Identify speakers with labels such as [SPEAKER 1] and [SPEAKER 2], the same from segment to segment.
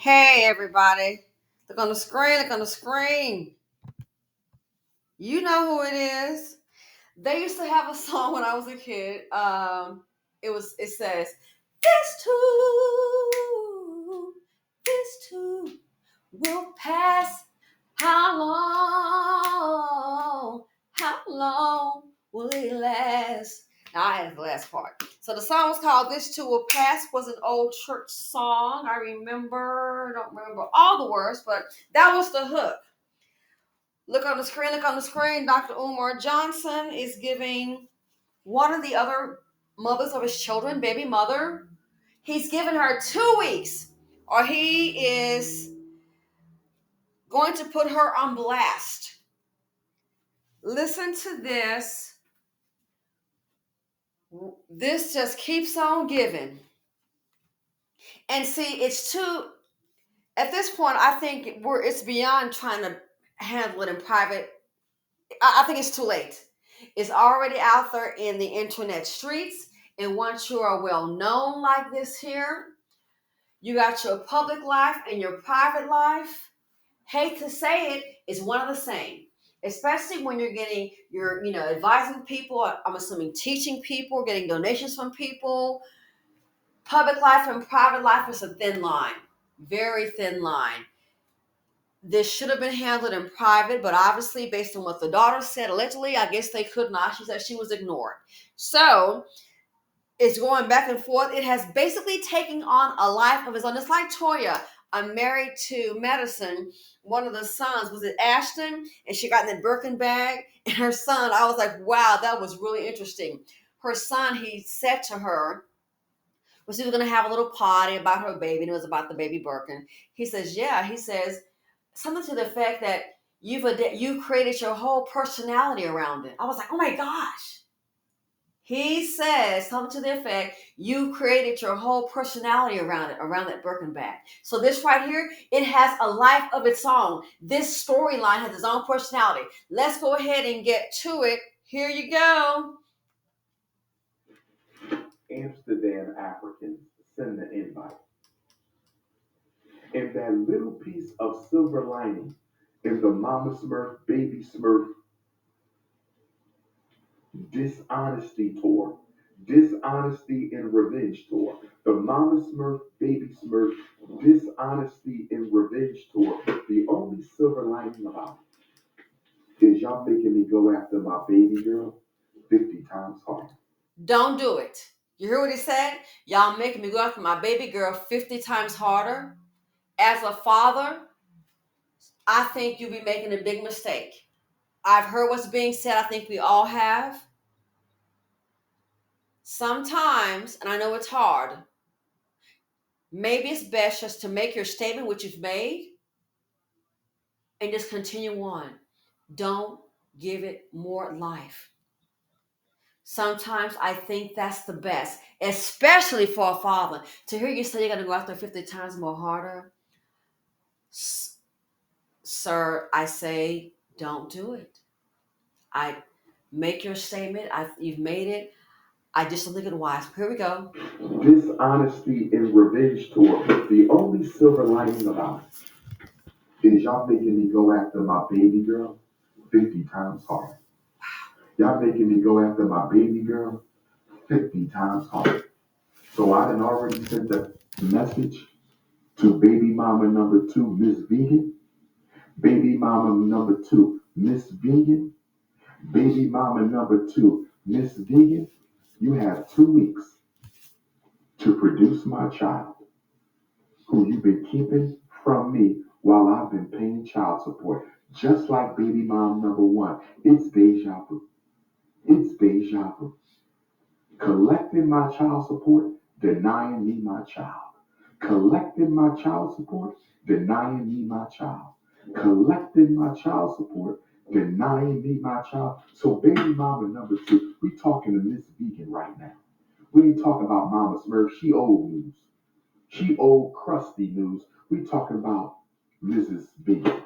[SPEAKER 1] Hey, everybody. Look on the screen, look on the screen. You know who it is. They used to have a song when I was a kid. It says, This too, this too will pass. How long will it last? Now I have the last part. So the song was called This Too Will Pass, was an old church song. I don't remember all the words, but that was the hook. Look on the screen, look on the screen. Dr. Umar Johnson is giving one of the other mothers of his children, baby mother, he's given her 2 weeks, or he is going to put her on blast. Listen to this. This just keeps on giving. And see, at this point, I think it's beyond trying to handle it in private. I think it's too late. It's already out there in the internet streets. And once you are well known like this here, you got your public life and your private life. Hate to say it, it's one of the same. Especially when you're advising people. I'm assuming teaching people, getting donations from people. Public life and private life is a thin line, very thin line. This should have been handled in private, but obviously, based on what the daughter said, allegedly, I guess they could not. She said she was ignored. So it's going back and forth. It has basically taken on a life of its own. It's like Toya. I'm married to Madison. One of the sons, was it Ashton? And she got in the Birkin bag. And her son, I was like, wow, that was really interesting. Her son, he said to her, was he was going to have a little party about her baby, and it was about the baby Birkin. He says, yeah. He says, something to the effect that you created your whole personality around it. I was like, oh my gosh. He says something to the effect, you created your whole personality around it, around that Birkin bag. So this right here, it has a life of its own. This storyline has its own personality. Let's go ahead and get to it. Here you go.
[SPEAKER 2] Amsterdam Africans send the invite. And that little piece of silver lining in the Mama Smurf, Baby Smurf dishonesty tour, dishonesty and revenge tour, the Mama Smurf, Baby Smurf dishonesty and revenge tour. The only silver lining about it is y'all making me go after my baby girl 50 times harder.
[SPEAKER 1] Don't do it. You hear what he said? Y'all making me go after my baby girl 50 times harder. As a father, I think you'll be making a big mistake. I've heard what's being said. I think we all have. Sometimes, and I know it's hard, maybe it's best just to make your statement, which you've made, and just continue on. Don't give it more life. Sometimes I think that's the best, especially for a father. To hear you say you're going to go after 50 times more harder, sir, I say don't do it. I make your statement. You've made it. I just don't think it wise. Here we go.
[SPEAKER 2] Dishonesty and revenge tour. The only silver lining about it is y'all making me go after my baby girl 50 times harder. Y'all making me go after my baby girl 50 times harder. So I done already sent the message to baby mama number 2, Miss Vegan. Baby mama number 2, Miss Vegan. Baby mama number 2, Miss Vegan. You have 2 weeks to produce my child who you've been keeping from me while I've been paying child support. Just like baby mom number 1. It's deja vu. It's deja vu. Collecting my child support, denying me my child. Collecting my child support, denying me my child. Collecting my child support, denying me my child. So baby mama number 2, we talking to Miss Vegan right now. We ain't talking about Mama Smurf. She old news. She old crusty news. We talking about Mrs. Vegan.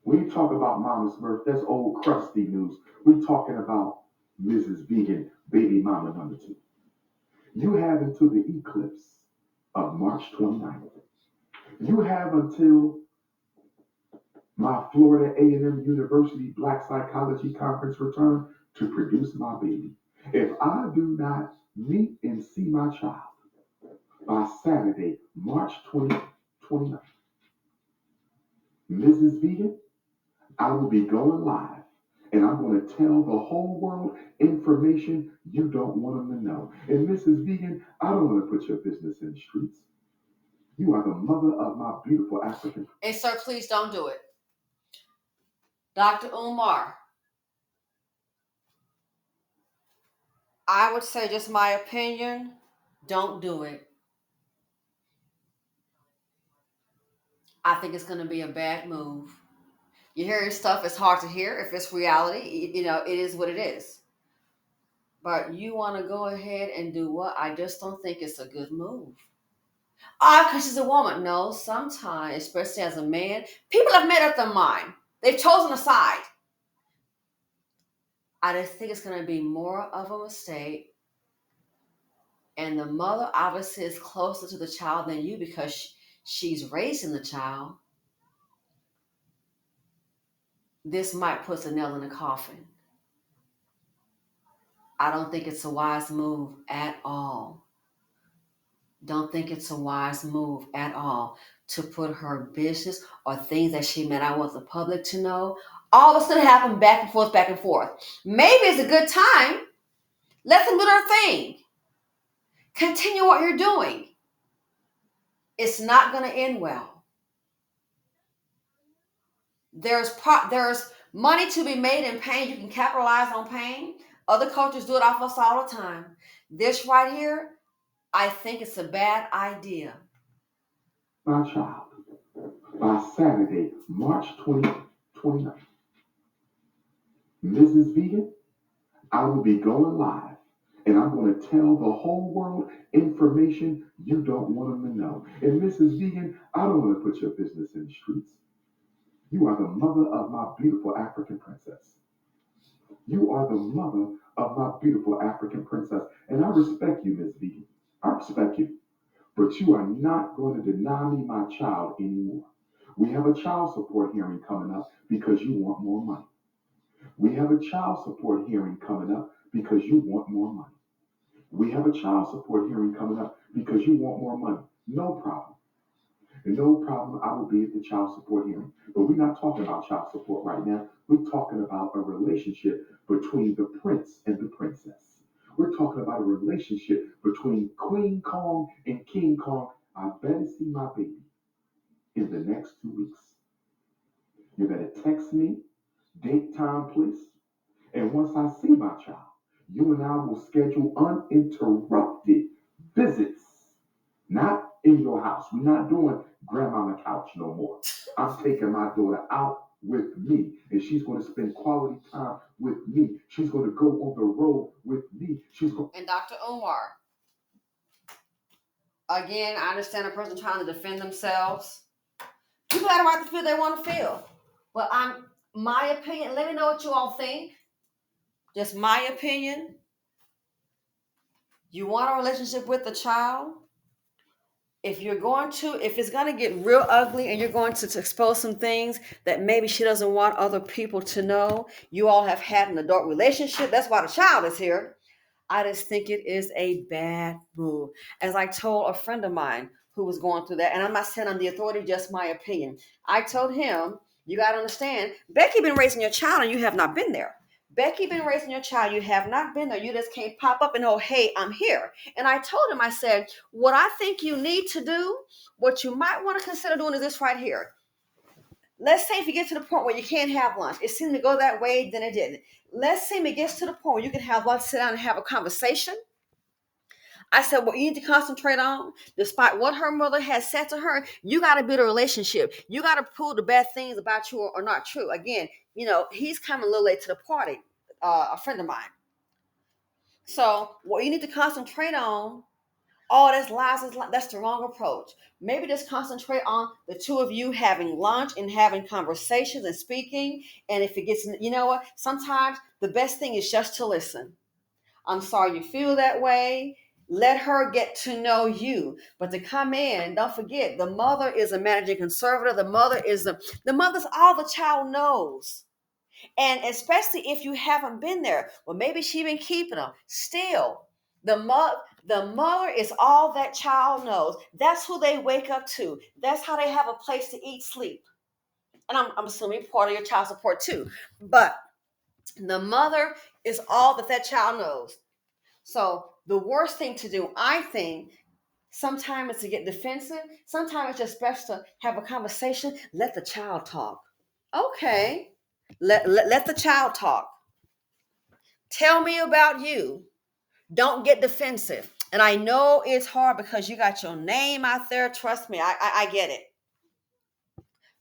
[SPEAKER 2] We ain't talking about Mama Smurf. That's old crusty news. We talking about Mrs. Vegan, baby mama number 2. You have until the eclipse of March 29th. You have until my Florida A&M University Black Psychology Conference return to produce my baby. If I do not meet and see my child by Saturday, March 2029, Mrs. Vegan, I will be going live and I'm going to tell the whole world information you don't want them to know. And Mrs. Vegan, I don't want to put your business in the streets. You are the mother of my beautiful African.
[SPEAKER 1] And sir, please don't do it. Dr. Umar, I would say just my opinion, don't do it. I think it's going to be a bad move. You're hearing stuff, it's hard to hear. If it's reality, it is what it is. But you want to go ahead and do what? I just don't think it's a good move. Ah, because she's a woman. No, sometimes, especially as a man, people have made up their mind. They've chosen a side. I just think it's going to be more of a mistake. And the mother obviously is closer to the child than you because she's raising the child. This might put a nail in the coffin. I don't think it's a wise move at all. Don't think it's a wise move at all to put her business or things that she may not want the public to know. All of a sudden happen back and forth, back and forth. Maybe it's a good time. Let them do their thing. Continue what you're doing. It's not going to end well. There's money to be made in pain. You can capitalize on pain. Other cultures do it off us all the time. This right here, I think it's a bad idea.
[SPEAKER 2] My child, by Saturday, March 2029, Mrs. Vegan, I will be going live and I'm going to tell the whole world information you don't want them to know. And Mrs. Vegan, I don't want to put your business in the streets. You are the mother of my beautiful African princess. You are the mother of my beautiful African princess. And I respect you, Miss Vegan. I respect you. But you are not going to deny me my child anymore. We have a child support hearing coming up because you want more money. We have a child support hearing coming up because you want more money. We have a child support hearing coming up because you want more money. No problem. No problem. I will be at the child support hearing. But we're not talking about child support right now. We're talking about a relationship between the prince and the princess. We're talking about a relationship between Queen Kong and King Kong. I better see my baby in the next 2 weeks. You better text me, date, time, place. And once I see my child, you and I will schedule uninterrupted visits. Not in your house. We're not doing grandma on the couch no more. I'm taking my daughter out with me, and she's going to spend quality time with me. She's going to go on the road with me.
[SPEAKER 1] And Dr. Omar, again, I understand a person trying to defend themselves. People have a right to feel they want to feel. But my opinion, let me know what you all think. Just my opinion. You want a relationship with the child? If it's going to get real ugly and you're going to expose some things that maybe she doesn't want other people to know, you all have had an adult relationship. That's why the child is here. I just think it is a bad move. As I told a friend of mine who was going through that, and I'm not saying I'm the authority, just my opinion. I told him, you got to understand, Becky been raising your child and you have not been there. Becky been raising your child, you have not been there. You just can't pop up and, oh, hey, I'm here. And I told him, I said, what I think you need to do, what you might want to consider doing is this right here. Let's say if you get to the point where you can't have lunch, it seemed to go that way, then it didn't. Let's say it gets to the point where you can have lunch, sit down and have a conversation. I said, what you need to concentrate on, despite what her mother has said to her, you got to build a relationship. You got to prove the bad things about you are not true. Again, he's coming a little late to the party, a friend of mine. So what you need to concentrate on, oh, that's lies, that's the wrong approach. Maybe just concentrate on the two of you having lunch and having conversations and speaking. And if it gets, you know what, sometimes the best thing is just to listen. I'm sorry you feel that way. Let her get to know you. But to come in, don't forget, the mother is a managing conservator. The mother's all the child knows. And especially if you haven't been there, well, maybe she been keeping them. Still, the mother is all that child knows. That's who they wake up to. That's how they have a place to eat, sleep. And I'm assuming part of your child support too. But the mother is all that that child knows. So the worst thing to do, I think, sometimes it's to get defensive. Sometimes it's just best to have a conversation. Let the child talk. Okay. Let the child talk. Tell me about you. Don't get defensive. And I know it's hard because you got your name out there. Trust me, I get it.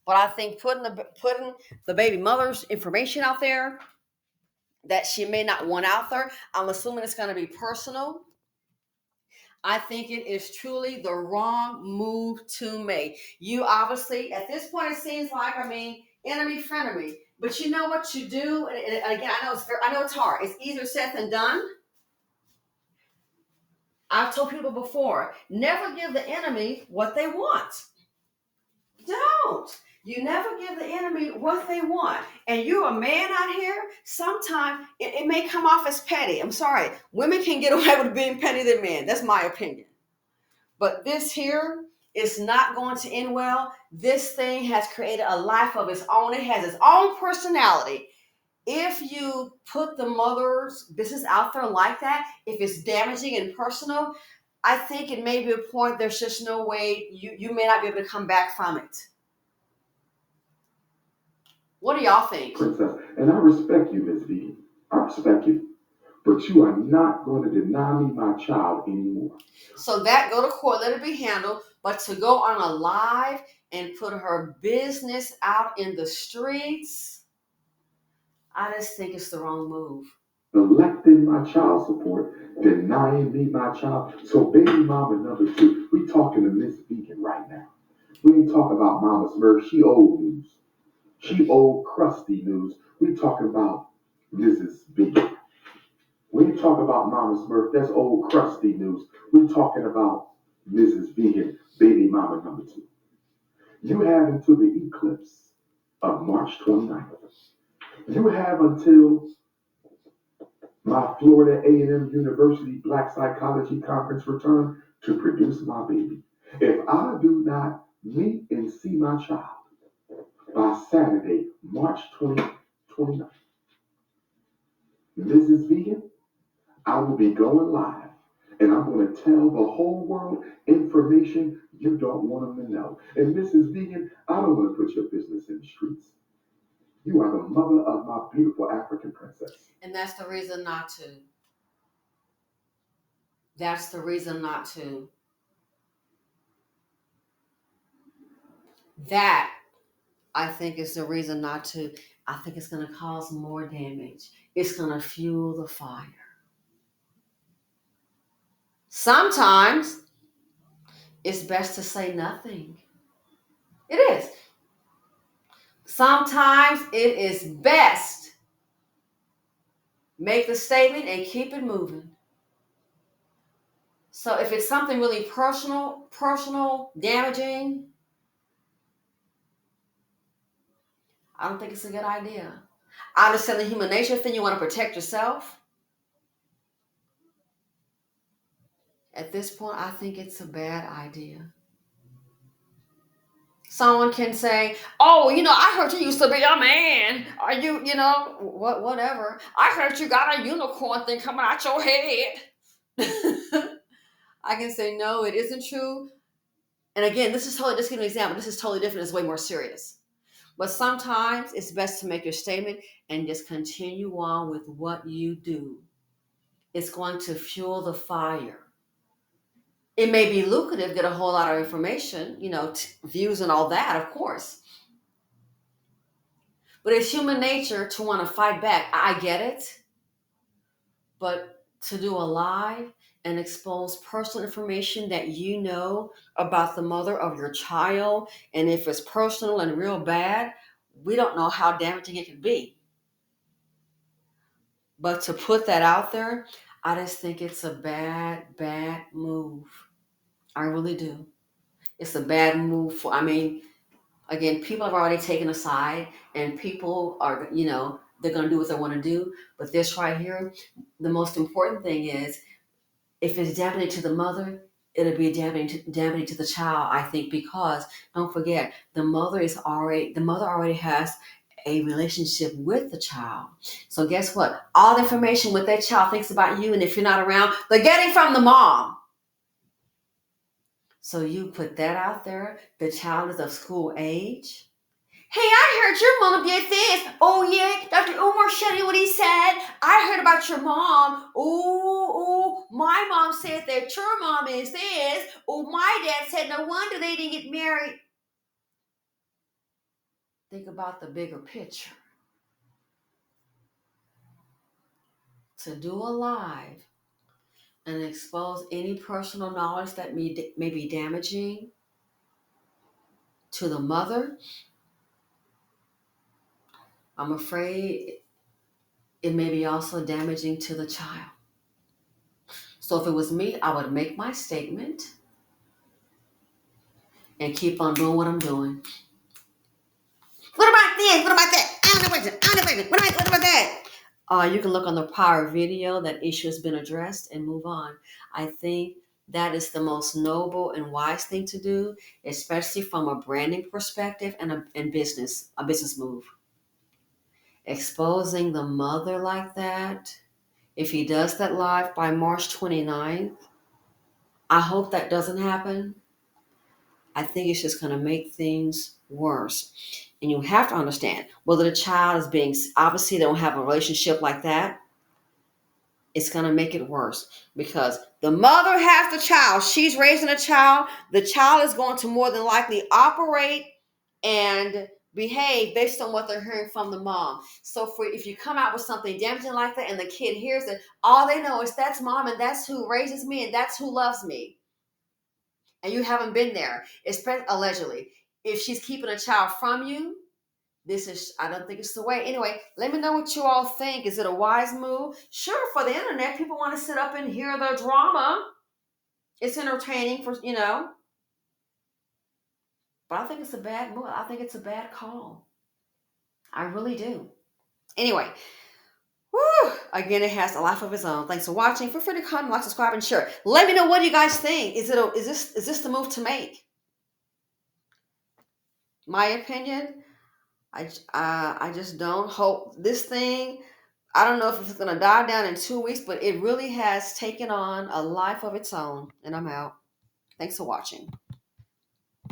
[SPEAKER 1] But I think putting the baby mother's information out there that she may not want out there, I'm assuming it's going to be personal. I think it is truly the wrong move to make. You obviously, at this point, it seems like, enemy, frenemy. But you know what you do, and again, I know it's hard. It's easier said than done. I've told people before, never give the enemy what they want. Don't. You never give the enemy what they want. And you're a man out here, sometimes it may come off as petty. I'm sorry. Women can get away with being petty than men. That's my opinion. But this here is not going to end well. This thing has created a life of its own. It has its own personality. If you put the mother's business out there like that, if it's damaging and personal, I think it may be a point there's just no way you may not be able to come back from it. What do y'all think?
[SPEAKER 2] Princess, and I respect you, Miss V. I respect you. But you are not going to deny me my child anymore.
[SPEAKER 1] So that go to court, let it be handled. But to go on a live and put her business out in the streets, I just think it's the wrong move.
[SPEAKER 2] Electing my child support, denying me my child. So baby mama number two, we talking to Miss Vegan right now. We ain't talking about Mama Smurf. She old news. She old crusty news. We talking about Mrs. Vegan. We ain't talking about Mama Smurf. That's old crusty news. We talking about Mrs. Vegan, baby mama number two. You have until the eclipse of March 29th. You have until my Florida A&M University Black Psychology Conference return to produce my baby. If I do not meet and see my child by Saturday, March 29th, Mrs. Vegan, I will be going live and I'm going to tell the whole world information you don't want them to know. And Mrs. Vegan, I don't want to put your business in the streets. You are the mother of my beautiful African princess.
[SPEAKER 1] And that's the reason not to. That's the reason not to. That, I think, is the reason not to. I think it's going to cause more damage. It's going to fuel the fire. Sometimes it's best to say nothing. It is. Sometimes it is best make the statement and keep it moving. So if it's something really personal, damaging, I don't think it's a good idea. I understand the human nature thing. You want to protect yourself. At this point, I think it's a bad idea. Someone can say, "Oh, I heard you used to be a man. Are you, whatever. I heard you got a unicorn thing coming out your head." I can say, "No, it isn't true." And again, this is totally, just give an example. This is totally different. It's way more serious. But sometimes it's best to make your statement and just continue on with what you do. It's going to fuel the fire. It may be lucrative, get a whole lot of information, views and all that, of course. But it's human nature to want to fight back. I get it. But to do a live and expose personal information that you know about the mother of your child, and if it's personal and real bad, we don't know how damaging it can be. But to put that out there, I just think it's a bad, bad move. I really do. It's a bad move for, I mean, again, people have already taken a side and people are, they're going to do what they want to do. But this right here, the most important thing is if it's damaging to the mother, it'll be damaging to the child, I think, because don't forget, the mother already has a relationship with the child. So guess what? All the information what that child thinks about you, and if you're not around, they're getting from the mom. So you put that out there. The child is of school age. Hey, I heard your mom did this. Oh yeah, Dr. Umar showed you what he said. I heard about your mom. Oh, my mom said that your mom is this. Oh, my dad said no wonder they didn't get married. Think about the bigger picture. To do a live and expose any personal knowledge that may be damaging to the mother, I'm afraid it may be also damaging to the child. So if it was me, I would make my statement and keep on doing what I'm doing. What about this? What about that? I don't know what what about that? You can look on the prior video. That issue has been addressed and move on. I think that is the most noble and wise thing to do, especially from a branding perspective and a business move. Exposing the mother like that, if he does that live by March 29th, I hope that doesn't happen. I think it's just going to make things worse. And you have to understand whether the child is being, obviously, they don't have a relationship like that. It's going to make it worse because the mother has the child. She's raising a child. The child is going to more than likely operate and behave based on what they're hearing from the mom. So if you come out with something damaging like that and the kid hears it, all they know is that's mom and that's who raises me and that's who loves me. And you haven't been there, especially allegedly. If she's keeping a child from you, I don't think it's the way. Anyway, let me know what you all think. Is it a wise move? Sure, for the internet, people want to sit up and hear the drama. It's entertaining but I think it's a bad move. I think it's a bad call. I really do. Anyway, whew, again, it has a life of its own. Thanks for watching. Feel free to comment, like, subscribe, and share. Let me know what you guys think. Is this the move to make? My opinion, I just don't hope this thing. I don't know if it's going to die down in 2 weeks, but it really has taken on a life of its own. And I'm out. Thanks for watching.